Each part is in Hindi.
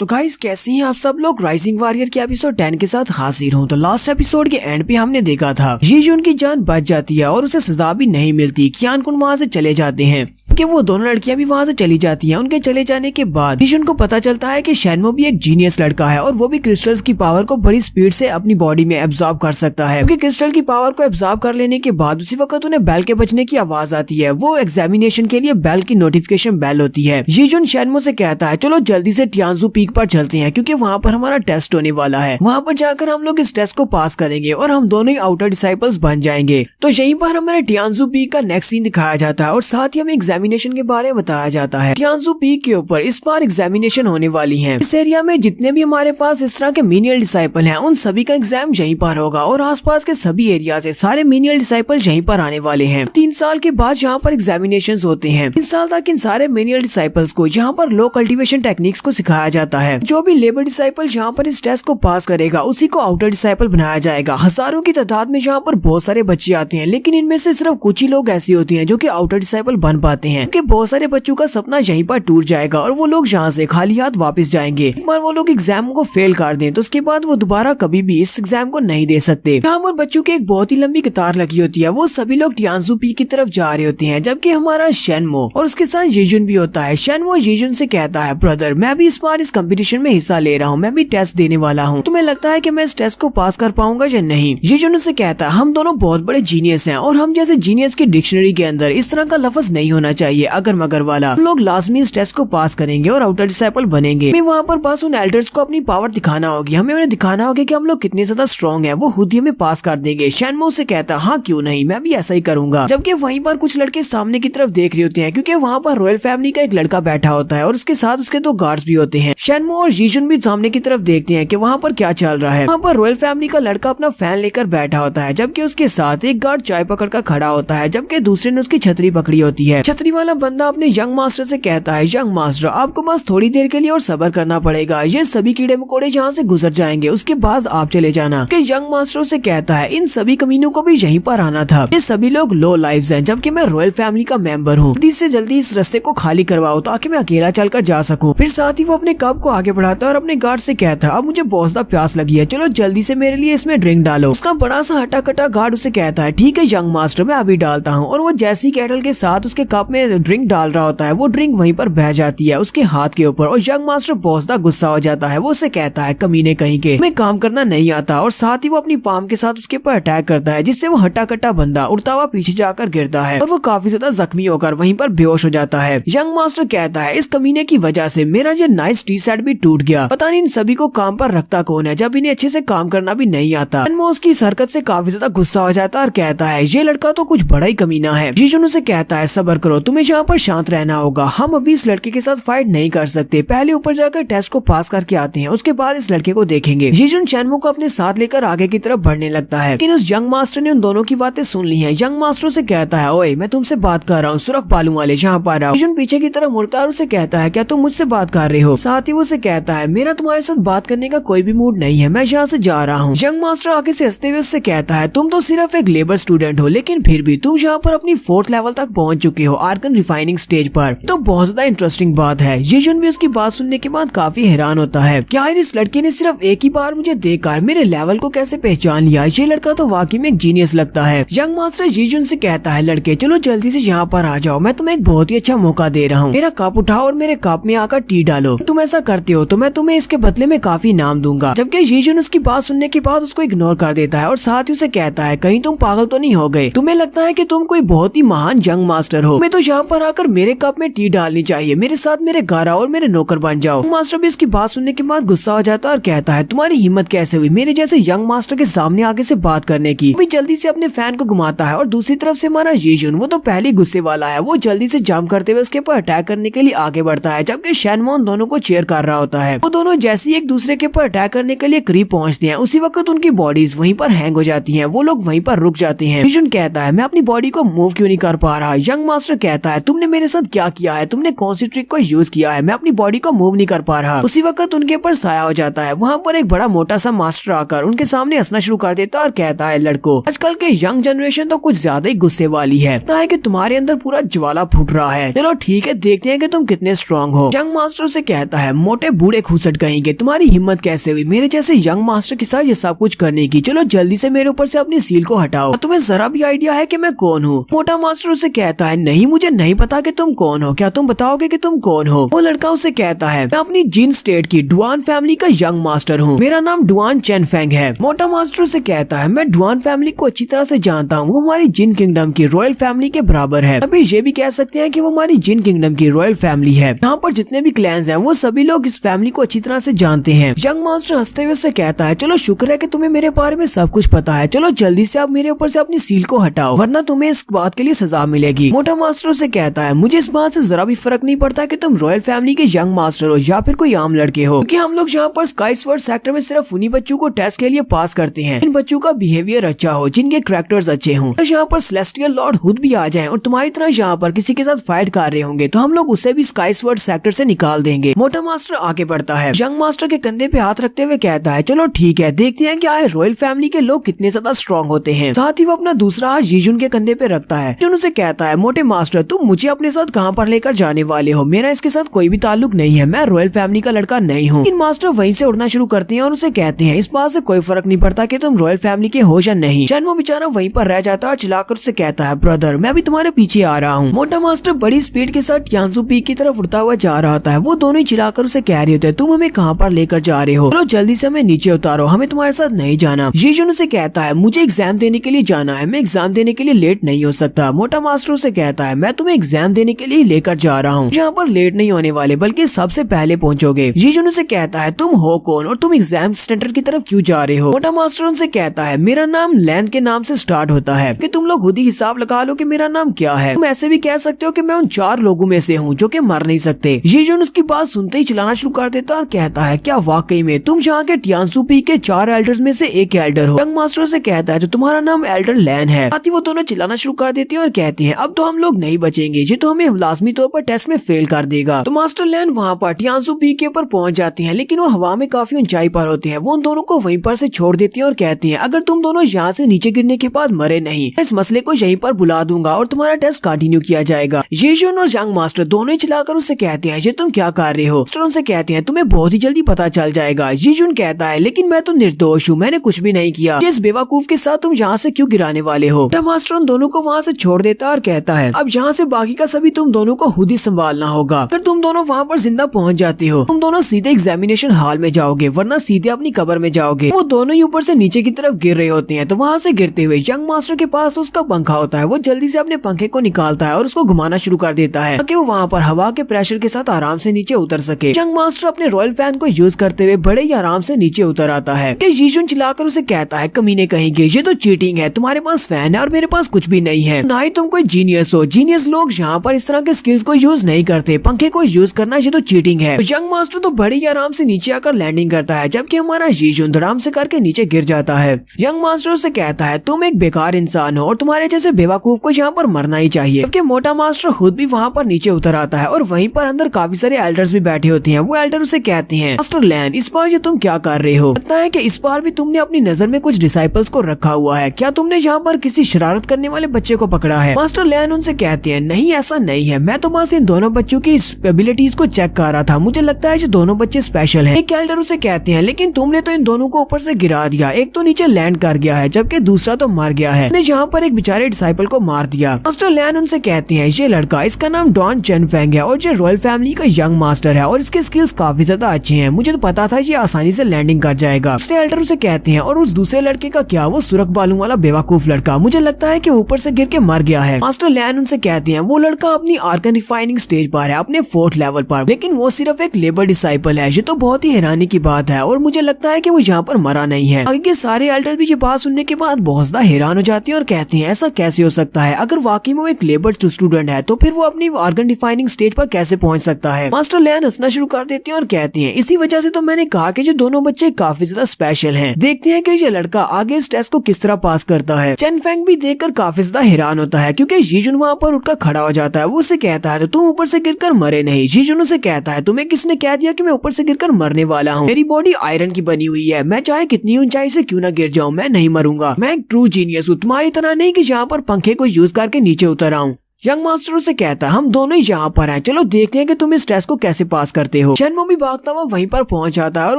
तो गाइस कैसे हैं आप सब लोग। राइजिंग वॉरियर के एपिसोड 10 के साथ हाजिर हूँ। तो लास्ट एपिसोड के एंड पे हमने देखा था यीजुन की जान बच जाती है और उसे सजा भी नहीं मिलती। क्यान कुन वहाँ से चले जाते हैं कि वो दोनों लड़कियां भी वहाँ से चली जाती हैं। उनके चले जाने के बाद यीजुन को पता चलता है कि शेनमो भी एक जीनियस लड़का है और वो भी क्रिस्टल्स की पावर को बड़ी स्पीड से अपनी बॉडी में एब्जॉर्ब कर सकता है। क्योंकि क्रिस्टल की पावर को एब्जॉर्ब कर लेने के बाद उसी वक्त उन्हें बेल के बजने की आवाज आती है। वो एग्जामिनेशन के लिए बेल की नोटिफिकेशन बेल होती है। यीजुन शेनमो से कहता है चलो जल्दी से टियानजू पीक पर चलते हैं क्योंकि वहाँ पर हमारा टेस्ट होने वाला है। वहाँ पर जाकर हम लोग इस टेस्ट को पास करेंगे और हम दोनों ही आउटर डिसाइपल्स बन जाएंगे। तो यहीं पर हमारे टियानजू पीक का नेक्स्ट सीन दिखाया जाता है और साथ ही हमें एग्जामिनेशन के बारे में बताया जाता है। टियानजू पीक के ऊपर इस बार एग्जामिनेशन होने वाली है। इस एरिया में जितने भी हमारे पास इस तरह के मीनियल डिसाइपल हैं उन सभी का एग्जाम यहीं पर होगा और आसपास के सभी एरिया से सारे मीनियल डिसाइपल यहीं पर आने वाले हैं। 3 साल के बाद यहाँ पर एग्जामिनेशंस होते हैं। 3 साल तक इन सारे मीनियल डिसाइपल्स को यहाँ पर लो कल्टीवेशन टेक्निक्स को सिखाया जाता है। जो भी लेबर डिसाइपल यहाँ पर इस टेस्ट को पास करेगा उसी को आउटर डिसाइपल बनाया जाएगा। हजारों की तादाद में यहाँ पर बहुत सारे बच्चे आते हैं लेकिन इनमें से सिर्फ कुछ ही लोग ऐसे होते हैं जो कि आउटर डिसाइपल बन पाते हैं। क्योंकि बहुत सारे बच्चों का सपना यहीं पर टूट जाएगा और वो लोग यहाँ से खाली हाथ वापस जाएंगे। एक बार वो लोग एग्जाम को फेल कर दें तो उसके बाद वो दोबारा कभी भी इस एग्जाम को नहीं दे सकते। यहाँ पर बच्चों की एक बहुत ही लंबी कतार लगी होती है। वो सभी लोग टियानजू पीक की तरफ जा रहे होते हैं जबकि हमारा शेनमो और उसके साथ यीजुन भी होता है। शेनमो यीजुन से कहता है ब्रदर मैं भी इस बार इस कंपटीशन में हिस्सा ले रहा हूँ, मैं भी टेस्ट देने वाला हूँ। तुम्हें लगता है कि मैं इस टेस्ट को पास कर पाऊंगा या नहीं। यीजुन से कहता है हम दोनों बहुत बड़े जीनियस हैं और हम जैसे जीनियस की डिक्शनरी के अंदर इस तरह का लफ्ज नहीं होना चाहिए अगर मगर वाला। हम लोग लाजमी इस टेस्ट को पास करेंगे और आउटर डिसाइपल बनेंगे। हमें वहाँ पर बस उन एल्डर्स को अपनी पावर दिखाना होगी। हमें उन्हें दिखाना होगा कि हम लोग कितने ज्यादा स्ट्रॉन्ग हैं। वो खुद ही हमें पास कर देंगे। शेनमो से कहता है हाँ क्यों नहीं, मैं भी ऐसा ही करूंगा। जबकि वहीं पर कुछ लड़के सामने की तरफ देख रहे होते हैं क्योंकि वहाँ पर रॉयल फैमिली का एक लड़का बैठा होता है और उसके साथ उसके 2 गार्ड्स भी होते हैं। शेनमो और यीजुन भी सामने की तरफ देखते हैं कि वहाँ पर क्या चल रहा है। वहाँ पर रॉयल फैमिली का लड़का अपना फैन लेकर बैठा होता है जबकि उसके साथ एक गार्ड चाय पकड़ कर खड़ा होता है जबकि दूसरे ने उसकी छतरी पकड़ी होती है। छतरी वाला बंदा अपने यंग मास्टर से कहता है यंग मास्टर आपको बस थोड़ी देर के लिए और सब्र करना पड़ेगा। ये सभी कीड़े मकोड़े यहाँ से गुजर जाएंगे उसके बाद आप चले जाना। कि यंग मास्टर से कहता है इन सभी कमीनों को भी यहीं पर आना था। ये सभी लोग लो लाइव्स हैं जबकि मैं रॉयल फैमिली का मेंबर हूँ। जल्दी से जल्दी इस रास्ते को खाली करवाओ ताकि मैं अकेला चलकर जा सकूँ। फिर साथ ही वो अपने कप को आगे बढ़ाता है और अपने गार्ड से कहता है अब मुझे बहुत ज्यादा प्यास लगी है, चलो जल्दी से मेरे लिए इसमें ड्रिंक डालो। उसका बड़ा सा हटा कटा गार्ड उसे कहता है ठीक है यंग मास्टर मैं अभी डालता हूँ। और वो जैसी कैटल के साथ उसके कप में ड्रिंक डाल रहा होता है वो ड्रिंक वहीं पर बह जाती है उसके हाथ के ऊपर और यंग मास्टर बहुत ज्यादा गुस्सा हो जाता है। वो उसे कहता है कमीने कहीं के मैं काम करना नहीं आता और साथ ही वो अपनी पाम के साथ उसके ऊपर अटैक करता है जिससे वो हटा कटा बंदा उड़ता हुआ पीछे जाकर गिरता है और वो काफी ज्यादा जख्मी होकर वहीं पर बेहोश हो जाता है। यंग मास्टर कहता है इस कमीने की वजह से मेरा ये नाइस टी सेट भी टूट गया, पता नहीं इन सभी को काम पर रखता कौन है जब इन्हें अच्छे से काम करना भी नहीं आता। शेनमो उसकी इस हरकत से काफी ज्यादा गुस्सा हो जाता है और कहता है ये लड़का तो कुछ बड़ा ही कमीना है। यीजुन उसे कहता है सब्र करो, तुम्हें यहाँ पर शांत रहना होगा। हम अभी इस लड़के के साथ फाइट नहीं कर सकते, पहले ऊपर जाकर टेस्ट को पास करके आते हैं उसके बाद इस लड़के को देखेंगे। यीजुन शेनमो को अपने साथ लेकर आगे की तरफ बढ़ने लगता है लेकिन उस यंग मास्टर ने उन दोनों की बातें सुन ली है। यंग मास्टर से कहता है ओए मैं तुमसे बात कर रहा हूँ, सुरख बालू वाले यहाँ पर आओ। यीजुन पीछे की तरफ मुड़ता है और उसे कहता है क्या तुम मुझसे बात कर रहे हो। साथ ही वो उसे कहता है मेरा तुम्हारे साथ बात करने का कोई भी मूड नहीं है, मैं यहाँ से जा रहा हूँ। यंग मास्टर आगे से हंसते हुए उससे कहता है तुम तो सिर्फ एक लेबर स्टूडेंट हो लेकिन फिर भी तुम यहाँ पर अपनी 4th लेवल तक पहुँच चुके हो आर्गन रिफाइनिंग स्टेज पर, तो बहुत ज्यादा इंटरेस्टिंग बात है। यीजुन भी उसकी बात सुनने के बाद काफी हैरान होता है क्या इस लड़के ने सिर्फ एक ही बार मुझे देखकर मेरे लेवल को कैसे पहचान लिया, ये लड़का तो वाकई में एक जीनियस लगता है। यंग मास्टर यीजुन से कहता है लड़के चलो जल्दी से यहाँ पर आ जाओ, मैं तुम्हें एक बहुत ही अच्छा मौका दे रहा हूँ, मेरा कप उठाओ और मेरे कप में आकर टी डालो। तुम ऐसा करते हो तो मैं तुम्हें इसके बदले में काफी इनाम दूंगा। जबकि यीजुन उसकी बात सुनने के बाद उसको इग्नोर कर देता है और साथ ही उसे कहता है कहीं तुम पागल तो नहीं हो गए, तुम्हें लगता है कि तुम कोई बहुत ही महान यंग मास्टर हो, मैं तो यहाँ पर आकर मेरे कप में टी डालनी चाहिए, मेरे साथ मेरे गारा और मेरे नौकर बन जाओ। मास्टर भी इसकी बात सुनने के बाद गुस्सा हो जाता है और कहता है तुम्हारी हिम्मत कैसे हुई मेरे जैसे यंग मास्टर के सामने आगे से बात करने की। वो जल्दी से अपने फैन को घुमाता है और दूसरी तरफ से हमारा यीजुन वो तो पहले गुस्से वाला है, वो जल्दी से जंप करते हुए उसके ऊपर अटैक करने के लिए आगे बढ़ता है जबकि शेनमो दोनों को चेयर कर रहा होता है। वो दोनों जैसे एक दूसरे के ऊपर अटैक करने के लिए करीब पहुंचते हैं उसी वक्त उनकी बॉडीज वहीं पर हैंग हो जाती हैं, वो लोग वहीं पर रुक जाते हैं। यीजुन कहता है मैं अपनी बॉडी को मूव क्यों नहीं कर पा रहा। यंग मास्टर कहता है तुमने मेरे साथ क्या किया है, तुमने कौन सी ट्रिक को यूज किया है, मैं अपनी बॉडी को मूव नहीं कर पा रहा। उसी वक्त उनके ऊपर साया हो जाता है। वहाँ पर एक बड़ा मोटा सा मास्टर आकर उनके सामने हंसना शुरू कर देता है और कहता है लड़को आजकल के यंग जनरेशन तो कुछ ज्यादा ही गुस्से वाली है, लगता है कि तुम्हारे अंदर पूरा ज्वाला फूट रहा है, चलो ठीक है देखते हैं कि तुम कितने स्ट्रॉन्ग हो। यंग मास्टर से कहता है मोटे बूढ़े खूसट कहेंगे, तुम्हारी हिम्मत कैसे हुई मेरे जैसे यंग मास्टर के साथ ये सब कुछ करने की? चलो जल्दी से मेरे ऊपर से अपनी सील को हटाओ। तुम्हें जरा भी आइडिया है कि मैं कौन हूँ? मोटा मास्टर उसे कहता है, नहीं मुझे नहीं पता कि तुम कौन हो, क्या तुम बताओगे कि तुम कौन हो? वो लड़का उसे कहता है, मैं अपनी जिन स्टेट की डुआन फैमिली का यंग मास्टर हूँ, मेरा नाम डुआन चेनफेंग है। मोटा मास्टर उसे कहता है, मैं डुआन फैमिली को अच्छी तरह से जानता हूँ, वो हमारी जिन किंगडम की रॉयल फैमिली के बराबर है। अभी ये भी कह सकते हैं कि वो हमारी जिन किंगडम की रॉयल फैमिली है। यहाँ पर जितने भी क्लैंस हैं वो सभी लोग इस फैमिली को अच्छी तरह से जानते हैं। यंग मास्टर हंसते हुए से कहता है, चलो शुक्र है कि तुम्हें मेरे बारे में सब कुछ पता है, चलो जल्दी से आप मेरे ऊपर से अपनी सील को हटाओ वरना तुम्हें इस बात के लिए सजा मिलेगी। मोटा मास्टर उसे कहता है, मुझे इस बात से जरा भी फर्क नहीं पड़ता कि तुम रॉयल फैमिली के यंग मास्टर हो या फिर कोई आम लड़के हो, क्योंकि हम लोग यहाँ पर स्काई स्वॉर्ड सेक्टर में सिर्फ उन्हीं बच्चों को टेस्ट के लिए पास करते हैं इन बच्चों का बिहेवियर अच्छा हो, जिनके कैरेक्टर्स अच्छे हों। तो यहाँ पर सेलेस्टियल लॉर्ड खुद भी आ जाए और तुम्हारी तरह यहाँ पर किसी के साथ फाइट कर रहे होंगे तो हम लोग उसे भी स्काई स्वॉर्ड सेक्टर से निकाल देंगे। मोटा मास्टर आगे बढ़ता है, यंग मास्टर के कंधे पे हाथ रखते हुए कहता है, चलो ठीक है, देखते हैं कि आए रॉयल फैमिली के लोग कितने ज्यादा स्ट्रॉन्ग होते हैं। साथ ही वो अपना दूसरा हाथ जीजुन के कंधे पे रखता है। जीजुन उसे कहता है, मोटे मास्टर तुम मुझे अपने साथ कहाँ पर लेकर जाने वाले हो? मेरा इसके साथ कोई भी ताल्लुक नहीं है, मैं रॉयल फैमिली का लड़का नहीं हूँ। इन मास्टर वहीं से उड़ना शुरू करते हैं और उसे कहते हैं, इस बात से कोई फर्क नहीं पड़ता कि तुम रॉयल फैमिली के हो या नहीं। चैन वो बेचारा वहीं पर रह जाता है और चिल्लाकर उसे कहता है, ब्रदर मैं भी तुम्हारे पीछे आ रहा हूँ। मोटा मास्टर बड़ी स्पीड के साथ टियानजू पीक की तरफ उड़ता हुआ जा रहा होता है। वो दोनों ही चिल्लाकर उसे कह रहे होते हैं, तुम हमें कहाँ पर लेकर जा रहे हो? चलो जल्दी से हमें नीचे उतारो, हमें तुम्हारे साथ नहीं जाना। जीजुन उसे कहता है, मुझे एग्जाम देने के लिए जाना है, मैं एग्जाम देने के लिए लेट नहीं हो सकता। मोटा मास्टर उसे कहता है, मैं तुम्हें एग्जाम देने के लिए लेकर जा रहा हूँ, यहाँ पर लेट नहीं होने वाले बल्कि सबसे पहले पहुँचोगे। जीजुन उसे कहता है, तुम हो कौन और तुम एग्जाम सेंटर की तरफ क्यों जा रहे हो? मोटा मास्टर उनसे कहता है, मेरा नाम लैंड के नाम से स्टार्ट होता है, कि तुम लोग खुद ही हिसाब लगा लो कि मेरा नाम क्या है। तुम ऐसे भी कह सकते हो कि मैं उन 4 लोगों में से हूँ जो कि मर नहीं सकते। जीजुन उसकी बात सुनते ही चिल्लाना शुरू कर देता और कहता है, क्या वाकई में तुम यहाँ के टियानजू पीक के 4 एल्डर्स में से एक एल्डर हो? यंग मास्टर से कहता है, तो तुम्हारा नाम एल्डर लैन है। साथ ही वो दोनों चिल्लाना शुरू कर देते हैं और कहते हैं, अब तो हम लोग नहीं बचेंगे, ये तो हमें लाजमी तौर पर टेस्ट में फेल कर देगा। तो मास्टर लैन वहाँ पर टियानजू पीक के ऊपर पहुँच जाते हैं, लेकिन वो हवा में काफी ऊंचाई पर होते हैं। वो उन दोनों को वहीं पर से छोड़ देती है और कहती है, अगर तुम दोनों यहाँ से नीचे गिरने के बाद मरे नहीं, इस मसले को यहीं पर बुला दूंगा और तुम्हारा टेस्ट कंटिन्यू किया जाएगा। जीजुन और यंग मास्टर दोनों ही चिल्लाकर उससे कहते हैं, ये तुम क्या कर रहे हो? मास्टर उनसे कहते हैं, तुम्हें बहुत ही जल्दी पता चल जाएगा। जीजुन कहता है, लेकिन मैं तो निर्दोष हूँ, मैंने कुछ भी नहीं किया, जिस बेवकूफ के साथ तुम यहाँ से क्यों गिराने वाले हो? तब मास्टर उन दोनों को वहाँ से छोड़ देता है और कहता है, अब यहाँ से बाकी का सभी तुम दोनों को खुद ही संभालना होगा। अगर तुम दोनों वहाँ पर जिंदा पहुँच जाते हो, तुम दोनों सीधे एग्जामिनेशन हॉल में जाओगे, वरना सीधे अपनी कब्र में जाओगे। वो दोनों ही ऊपर से नीचे की तरफ गिर रहे होते हैं। तो वहाँ से गिरते हुए यंग मास्टर के पास उसका पंखा होता है। वो जल्दी से अपने पंखे को निकालता है और उसको घुमाना शुरू कर देता है ताकि वो वहाँ पर हवा के प्रेशर के साथ आराम से नीचे उतर सके। यंग मास्टर अपने रॉयल फैन को यूज करते हुए बड़े ही आराम से नीचे उतर आता है। जीजुन चिल्लाकर उसे कहता है, कमीने कहेंगे, ये तो चीटिंग है, तुम्हारे पास फैन है और मेरे पास कुछ भी नहीं है, ना ही तुम कोई जीनियस हो। जीनियस लोग यहाँ पर इस तरह के स्किल्स को यूज नहीं करते, पंखे को यूज करना ये तो चीटिंग है। यंग मास्टर तो बड़े ही आराम से नीचे आकर लैंडिंग करता है, जबकि हमारा जीजुन धड़ाम से करके नीचे गिर जाता है। यंग मास्टर से कहता है, तुम एक बेकार इंसान हो और तुम्हारे जैसे बेवकूफ को यहाँ पर मरना ही चाहिए। जबकि मोटा मास्टर खुद भी वहाँ पर नीचे उतर आता है और वहीं पर अंदर काफी सारे एल्डर्स भी बैठे होते हैं। वो एल्डर उसे कहते हैं, मास्टर लैन, इस बार ये तुम क्या कर रहे हो? लगता है कि इस बार भी तुमने अपनी नजर में कुछ डिसाइपल्स को रखा हुआ है, क्या तुमने यहाँ पर किसी शरारत करने वाले बच्चे को पकड़ा है? मास्टर लैन उनसे कहते हैं, नहीं ऐसा नहीं है, मैं तो बस इन दोनों बच्चों की एबिलिटीज को चेक कर रहा था, मुझे लगता है ये दोनों बच्चे स्पेशल हैं। एक एल्डर उसे कहते हैं, लेकिन तुमने तो इन दोनों को ऊपर से गिरा दिया, एक तो नीचे लैंड कर गया है जबकि दूसरा तो मर गया है, ने यहाँ पर एक बेचारे डिसाइपल को मार दिया। मास्टर लैन उनसे कहते हैं, ये लड़का, इसका नाम डॉन चेनफेंग है और ये रॉयल फैमिली का यंग मास्टर है और इसके स्किल्स काफी ज्यादा अच्छे हैं, मुझे तो पता था ये आसानी से लैंडिंग कर जाएगा। दूसरे एल्डर उसे कहते हैं, और उस दूसरे लड़के का क्या? वो सुरख बालों वाला बेवकूफ लड़का, मुझे लगता है कि ऊपर से गिर के मर गया है। मास्टर लैन उनसे कहते हैं, वो लड़का अपनी आर्कन रिफाइनिंग स्टेज पर है, अपने 4th लेवल पर, लेकिन वो सिर्फ एक लेबर डिसाइपल है। ये तो बहुत ही हैरानी की बात है और मुझे लगता है कि वो यहाँ पर मरा नहीं है। आगे के सारे एल्डर भी ये बात सुनने के बाद बहुत ज्यादा हैरान हो जाते हैं और कहते हैं, ऐसा कैसे हो सकता है? अगर वाकई में वो एक लेबर स्टूडेंट है तो फिर वो अपनी आर्गन डिफाइनिंग स्टेज पर कैसे पहुंच सकता है? मास्टर लैन हंसना शुरू कर देते हैं और कहते हैं, इसी वजह से तो मैंने कहा कि जो दोनों बच्चे काफी ज्यादा स्पेशल हैं। देखते हैं कि ये लड़का आगे इस टेस्ट को किस तरह पास करता है। चेनफेंग भी देखकर काफी ज्यादा हैरान होता है क्योंकि जीजुन वहाँ पर उठकर खड़ा हो जाता है। वो उसे कहता है, तो तुम ऊपर से गिरकर मरे नहीं। जीजुन उसे कहता है, तुम्हें किसने कह दिया कि मैं ऊपर से गिरकर मरने वाला हूँ? मेरी बॉडी आयरन की बनी हुई है, मैं चाहे कितनी ऊंचाई से क्यों न गिर जाऊँ, मैं नहीं मरूंगा। मैं एक ट्रू जीनियस हूँ, तुम्हारी तरह नहीं कि यहाँ पर पंखे को यूज करके नीचे उतर आऊँ। यंग मास्टर उसे कहता है हम दोनों ही यहाँ पर हैं, चलो देखते हैं कि तुम इस टेस्ट को कैसे पास करते हो। जन्मो भी भागता हुआ वहीं पर पहुंच जाता है और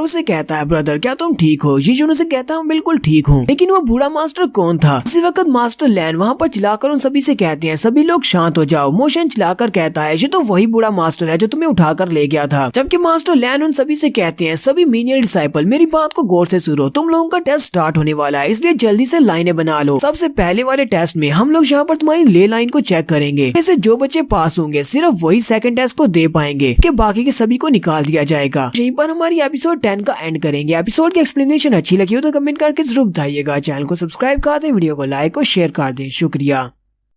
उसे कहता है ब्रदर क्या तुम ठीक हो। जीजून उसे कहता है बिल्कुल ठीक हूँ। लेकिन वो बूढ़ा मास्टर कौन था? इसी वक्त मास्टर लैन वहाँ पर चिल्लाकर उन सभी से कहते हैं सभी लोग शांत हो जाओ। मोशन चिल्लाकर कहता है ये तो वही बूढ़ा मास्टर है जो तुम्हें उठाकर ले गया था। जबकि मास्टर लैन उन सभी से कहते हैं सभी मीनियल डिसाइपल मेरी बात को गौर से सुनो, तुम लोगों का टेस्ट स्टार्ट होने वाला है, इसलिए जल्दी से लाइनें बना लो। सबसे पहले वाले टेस्ट में हम लोग यहाँ पर तुम्हारी ले लाइन को चेक करेंगे। जैसे जो बच्चे पास होंगे सिर्फ वही सेकंड टेस्ट को दे पाएंगे, कि बाकी के सभी को निकाल दिया जाएगा। यहीं पर हमारी एपिसोड 10 का एंड करेंगे। एपिसोड की एक्सप्लेनेशन अच्छी लगी हो तो कमेंट करके जरूर बताइएगा। चैनल को सब्सक्राइब कर दें, वीडियो को लाइक और शेयर कर दें। शुक्रिया।